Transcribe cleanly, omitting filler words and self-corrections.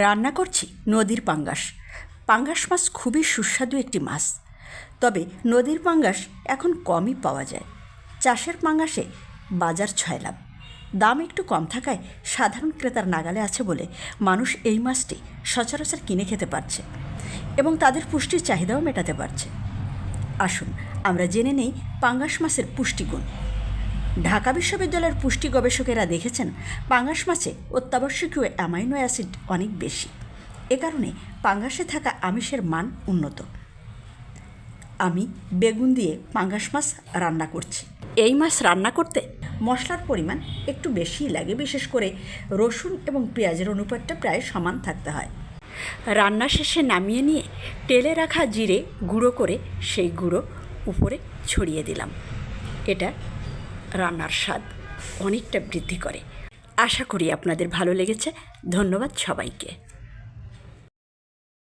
রান্না করছি নদীর পাঙ্গাস। পাঙ্গাস মাছ খুবই সুস্বাদু একটি মাছ, তবে নদীর পাঙ্গাস এখন কমই পাওয়া যায়। চাষের পাঙ্গাসে বাজার ছয়লাভ, দাম একটু কম থাকায় সাধারণ ক্রেতার নাগালে আছে বলে মানুষ এই মাছটি সচরাচর কিনে খেতে পারছে এবং তাদের পুষ্টির চাহিদাও মেটাতে পারছে। আসুন আমরা জেনে নেই পাঙ্গাস মাছের পুষ্টিগুণ। ঢাকা বিশ্ববিদ্যালয়ের পুষ্টি গবেষকেরা দেখেছেন পাঙ্গাস মাছে অত্যাবশ্যকীয় অ্যামাইনো অ্যাসিড অনেক বেশি। এ কারণে পাঙ্গাসে থাকা আমিষের মান উন্নত। আমি বেগুন দিয়ে পাঙ্গাস মাছ রান্না করছি। এই মাছ রান্না করতে মশলার পরিমাণ একটু বেশিই লাগে, বিশেষ করে রসুন এবং পেঁয়াজের অনুপাতটা প্রায় সমান থাকতে হয়। রান্না শেষে নামিয়ে নিয়ে তেলে রাখা জিরে গুঁড়ো করে সেই গুঁড়ো উপরে ছড়িয়ে দিলাম। এটা রান্নার স্বাদ অনেকটা বৃদ্ধি করে। আশা করি আপনাদের ভালো লেগেছে। ধন্যবাদ সবাইকে।